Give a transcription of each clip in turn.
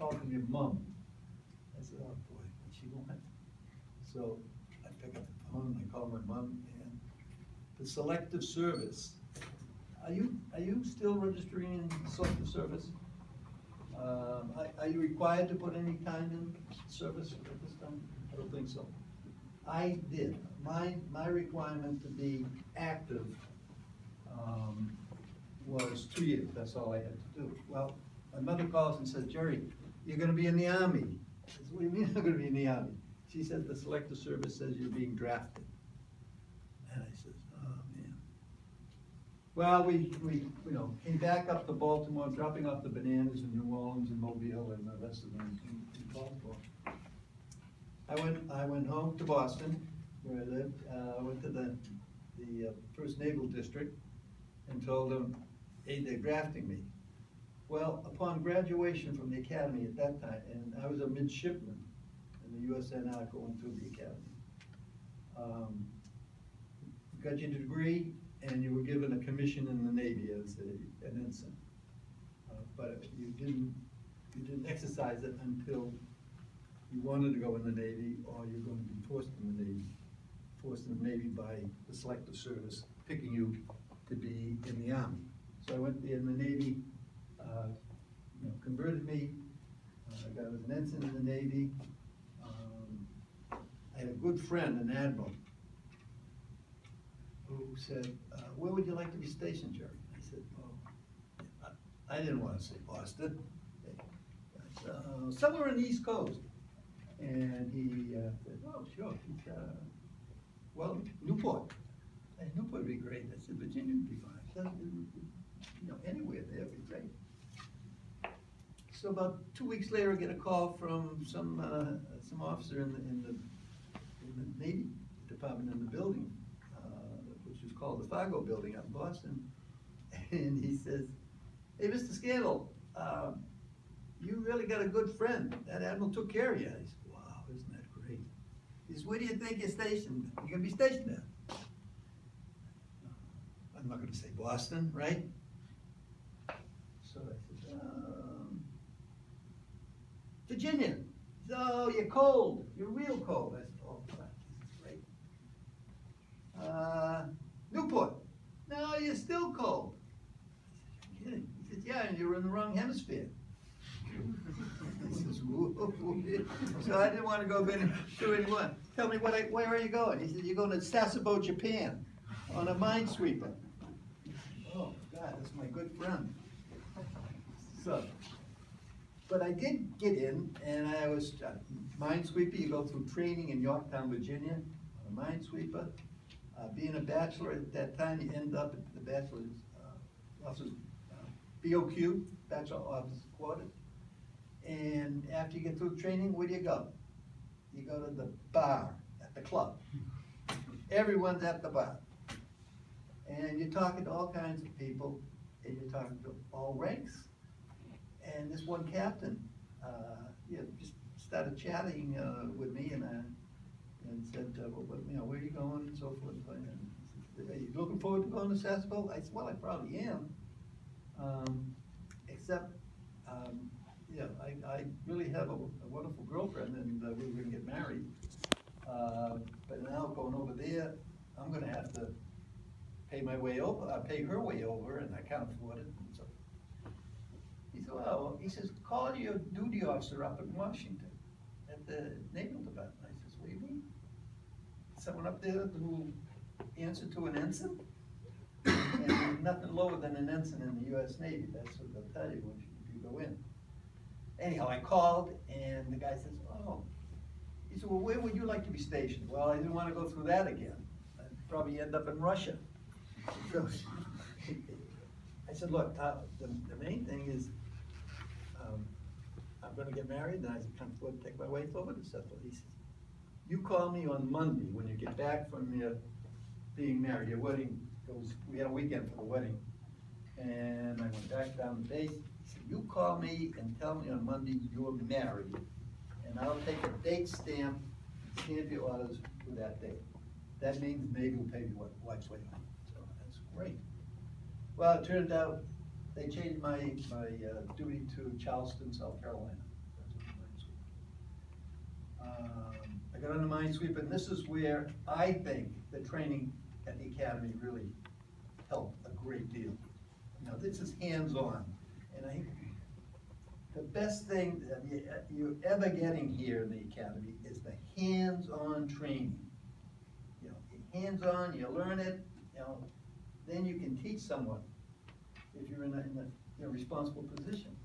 call from your mom. I said, oh boy, what she want? So I pick up the phone, I call my mom, and the Selective Service. Are you still registering in Selective Service? Are you required to put any kind in service at this time? I don't think so. I did. My requirement to be active was 2 years. That's all I had to do. Well, my mother calls and says, Jerry, you're gonna be in the Army. I said, what do you mean I'm gonna be in the Army? She said, the Selective Service says you're being drafted. And I said, oh man. Well, we came back up to Baltimore, dropping off the bananas in New Orleans and Mobile and the rest of them in Baltimore. I went home to Boston, where I lived. I went to the First Naval District and told them, hey, they're drafting me. Well, upon graduation from the academy at that time, and I was a midshipman in the USNR going through the academy. You got your degree, and you were given a commission in the Navy as an ensign. But you didn't exercise it until you wanted to go in the Navy, or you're going to be forced in the Navy. Forced in the Navy by the Selective Service, picking you to be in the Army. So I went in the Navy, converted me. I was an ensign in the Navy. I had a good friend, an admiral, who said, where would you like to be stationed, Jerry? I said, well, I didn't want to say Boston. Somewhere on the East Coast. And he said, oh, sure. Well, Newport. I said, Newport would be great. I said, Virginia would be fine. I said, anywhere there would be great. So about 2 weeks later, I get a call from some officer in the Navy Department in the building, which was called the Fargo Building out in Boston. And he says, hey, Mr. Scannell, you really got a good friend. That admiral took care of you. I said, wow, isn't that great? He says, where do you think you're stationed? You're gonna be stationed there. I'm not gonna say Boston, right? So I said, Virginia. He said, oh, you're cold. You're real cold. I said, oh, God, this is great. Newport. No, you're still cold. I said, you're kidding. He said, yeah, and you were in the wrong hemisphere. So I didn't want to go to anyone. Tell me where are you going? He said, you're going to Sasebo, Japan, on a minesweeper. Oh God, that's my good friend. So, but I did get in, and I was minesweeper. You go through training in Yorktown, Virginia, on a minesweeper. Being a bachelor at that time, you end up at the bachelor's officer's BOQ, Bachelor Officer Quarters. And after you get through training, where do you go? You go to the bar at the club. Everyone's at the bar. And you're talking to all kinds of people, and you're talking to all ranks. And this one captain, just started chatting with me and said, well, where are you going, and so forth. And he said, are you looking forward to going to Sasebo? I said, well, I probably am. Except, I really have a wonderful girlfriend, and we were going to get married. But now going over there, I'm going to have to pay my way over, pay her way over, and I can't afford it. And so he said, well, he says, call your duty officer up in Washington at the Naval Department. I says, what do you mean? Someone up there who will answer to an ensign? And nothing lower than an ensign in the U.S. Navy. That's what they'll tell you when you go in. Anyhow, I called, and the guy says, oh. He said, well, where would you like to be stationed? Well, I didn't want to go through that again. I'd probably end up in Russia. So I said, look, the main thing is I'm going to get married, and I can't afford to take my wife over to Sasebo. He says, you call me on Monday when you get back from your being married. Your wedding goes, we had a weekend for the wedding. And I went back down the base. He said, you call me and tell me on Monday you're married, and I'll take a date stamp, stamp your orders for that date. That means Navy will pay me what wife's way home. So that's great. Well, it turned out they changed my duty to Charleston, South Carolina. I got on the minesweeper, and this is where I think the training at the academy really helped a great deal. Now, this is hands-on, and I think the best thing that you're ever getting here in the academy is the hands-on training. You know, hands-on, you learn it, you know, then you can teach someone if you're in a responsible position.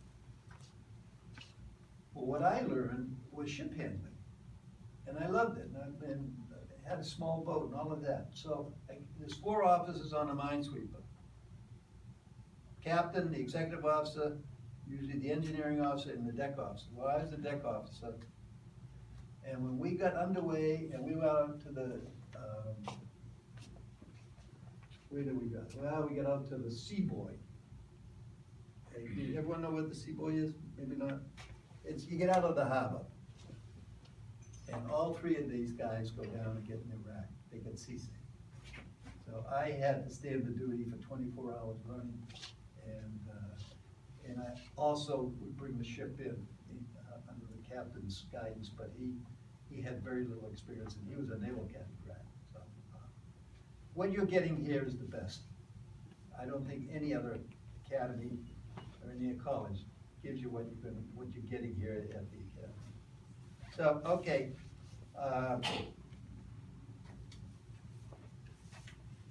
Well, what I learned was ship handling, and I loved it. And I had a small boat and all of that. So there's 4 officers on a minesweeper. Captain, the executive officer, usually the engineering officer, and the deck officer. Well, I was the deck officer. And when we got underway and we went out to the, where did we go? Well, we got out to the Seaboy. Hey, did everyone know what the Seaboy is? Maybe not. It's, you get out of the harbor. And all 3 of these guys go down and get in Iraq. They get seasick. So I had to stand the duty for 24 hours running. And I also would bring the ship in under the captain's guidance, but he had very little experience, and he was a naval academy grad. So what you're getting here is the best. I don't think any other academy or any college gives you what you're getting here at the academy. So, okay.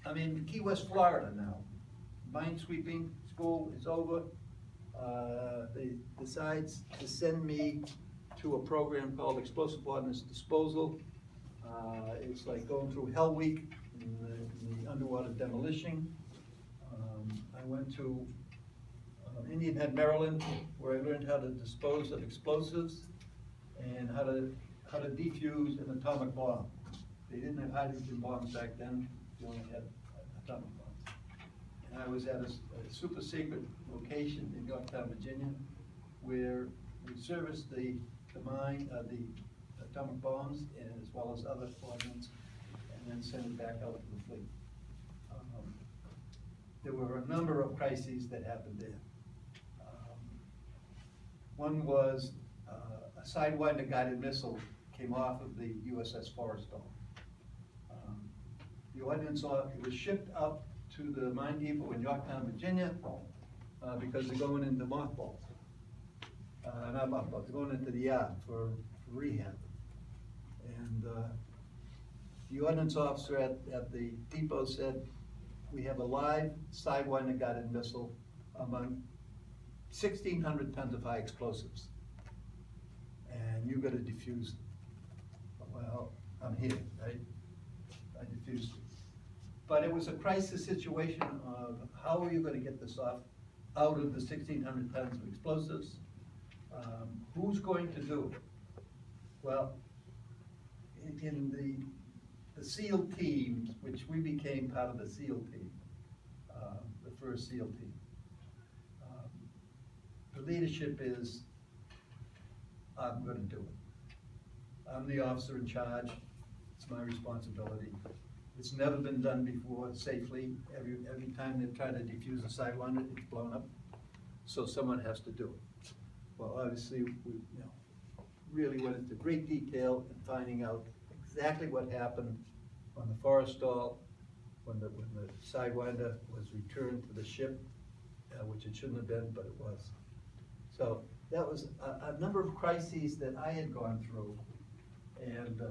I'm in Key West, Florida now. Minesweeping school is over. They decides to send me to a program called Explosive Ordnance Disposal. It's like going through Hell Week in the underwater demolition. I went to Indian Head, Maryland, where I learned how to dispose of explosives and how to defuse an atomic bomb. They didn't have hydrogen bombs back then, they only had atomic bombs. And I was at a super secret location in Yorktown, Virginia, where we serviced the atomic bombs, and as well as other ordnance, and then sent it back out to the fleet. There were a number of crises that happened there. One was a Sidewinder guided missile came off of the USS Forrestal. The ordnance, it was shipped up to the mine depot in Yorktown, Virginia, because they're going into mothballs. Not mothballs, they're going into the yard for rehab. And the ordnance officer at the depot said, we have a live Sidewinder guided missile among 1,600 tons of high explosives, and you got to defuse them. Well, I'm here, right? I defused it. But it was a crisis situation of how are you going to get this out of the 1,600 tons of explosives? Who's going to do it? Well, in the SEAL teams, which we became part of the SEAL team, the first SEAL team, the leadership is, I'm going to do it. I'm the officer in charge. It's my responsibility. It's never been done before safely. Every time they've tried to defuse a Sidewinder, it's blown up. So someone has to do it. Well, obviously, we really went into great detail in finding out exactly what happened on the Forrestal when the Sidewinder was returned to the ship, which it shouldn't have been, but it was. So that was a number of crises that I had gone through, and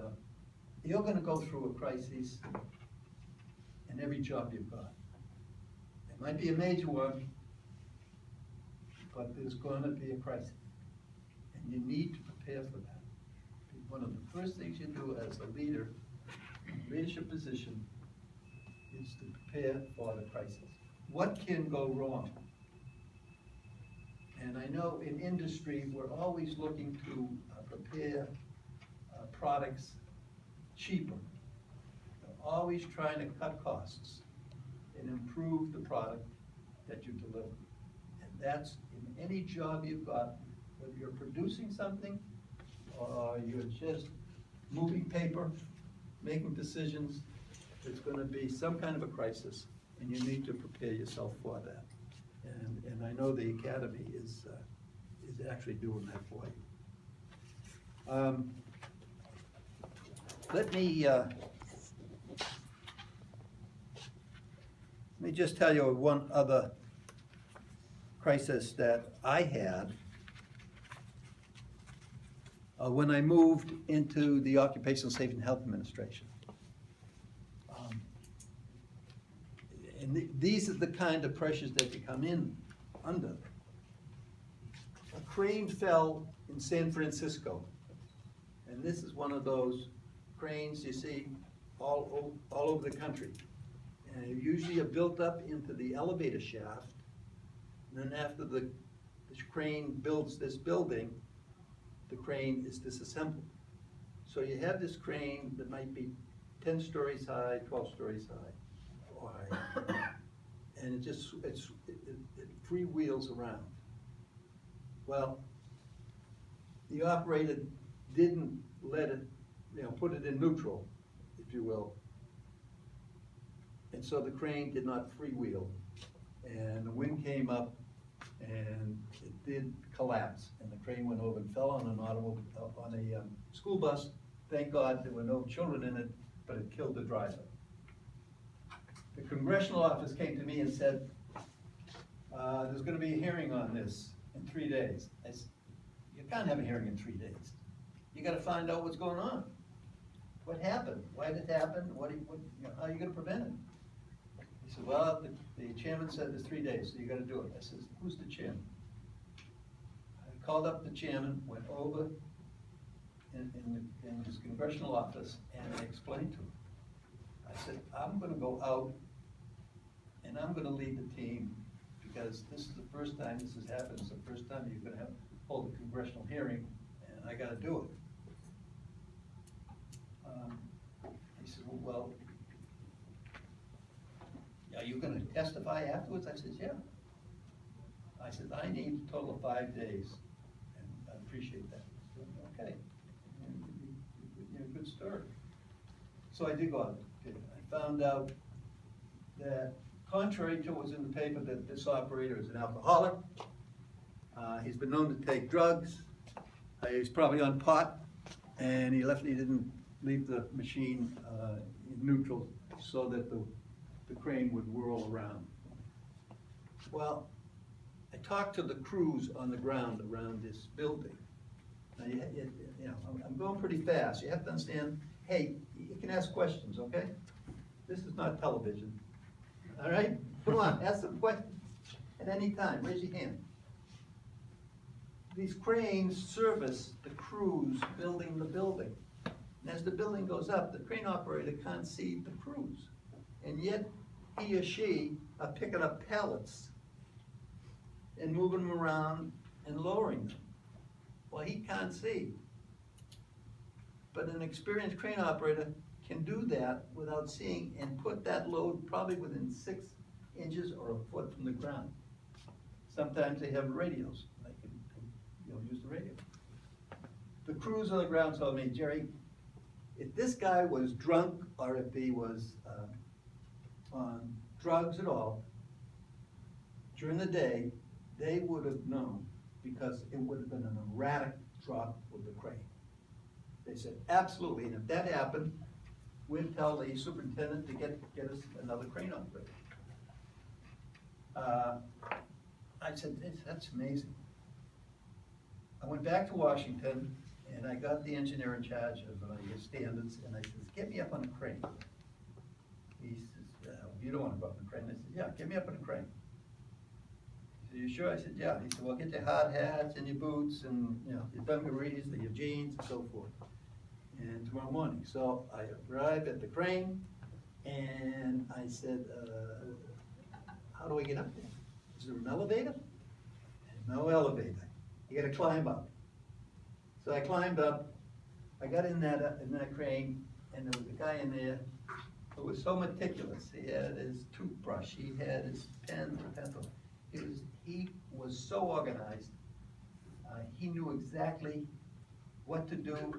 you're going to go through a crisis in every job you've got. It might be a major one, but there's going to be a crisis, and you need to prepare for that. One of the first things you do as a leader, in a leadership position, is to prepare for the crisis. What can go wrong? And I know in industry, we're always looking to prepare products cheaper. We're always trying to cut costs and improve the product that you deliver. And that's in any job you've got, whether you're producing something or you're just moving paper, making decisions, there's going to be some kind of a crisis, and you need to prepare yourself for that. And I know the Academy is actually doing that for you. let me just tell you one other crisis that I had when I moved into the Occupational Safety and Health Administration. And these are the kind of pressures that you come in under. A crane fell in San Francisco, and this is one of those cranes you see all over the country. And they usually are built up into the elevator shaft, and then after the crane builds this building, the crane is disassembled. So you have this crane that might be 10 stories high, 12 stories high, and it freewheels around. Well, the operator didn't let it, put it in neutral, if you will. And so the crane did not freewheel. And the wind came up and it did collapse. And the crane went over and fell on a school bus. Thank God there were no children in it, but it killed the driver. The congressional office came to me and said, there's gonna be a hearing on this in 3 days. I said, you can't have a hearing in 3 days. You gotta find out what's going on. What happened? Why did it happen? How are you gonna prevent it? He said, well, the chairman said there's 3 days, so you gotta do it. I said, who's the chairman? I called up the chairman, went over in his congressional office, and I explained to him. I said, I'm gonna go out and I'm gonna lead the team because this is the first time this has happened. It's the first time you're gonna hold a congressional hearing, and I gotta do it. He said, well, are you gonna testify afterwards? I said, yeah. I said, I need a total of 5 days, and I appreciate that. Said, okay, good story. So I did go out. I found out that contrary to what was in the paper, that this operator is an alcoholic. He's been known to take drugs. He's probably on pot, and he didn't leave the machine in neutral so that the crane would whirl around. Well, I talked to the crews on the ground around this building. Now, I'm going pretty fast. You have to understand, hey, you can ask questions, okay? This is not television, all right? Come on, ask some questions at any time. Raise your hand. These cranes service the crews building the building. And as the building goes up, the crane operator can't see the crews. And yet, he or she are picking up pallets and moving them around and lowering them. Well, he can't see. But an experienced crane operator can do that without seeing and put that load probably within 6 inches or a foot from the ground. Sometimes they have radios. They can use the radio. The crews on the ground told me, Jerry, if this guy was drunk or if he was on drugs at all, during the day, they would have known because it would have been an erratic drop with the crane. They said, absolutely, and if that happened, we'd tell the superintendent to get us another crane operator. I said, that's amazing. I went back to Washington, and I got the engineer in charge of standards, and I said, get me up on a crane. He says, you don't want to go up on a crane. I said, yeah, get me up on a crane. He said, you sure? I said, yeah. He said, well, get your hard hats and your boots and your dungarees, your jeans, and so forth. And tomorrow morning. So I arrived at the crane, and I said, how do I get up there? Is there an elevator? No elevator. You gotta climb up. So I climbed up, I got in that crane, and there was a guy in there who was so meticulous. He had his toothbrush, he had his pen and pencil. He was so organized. He knew exactly what to do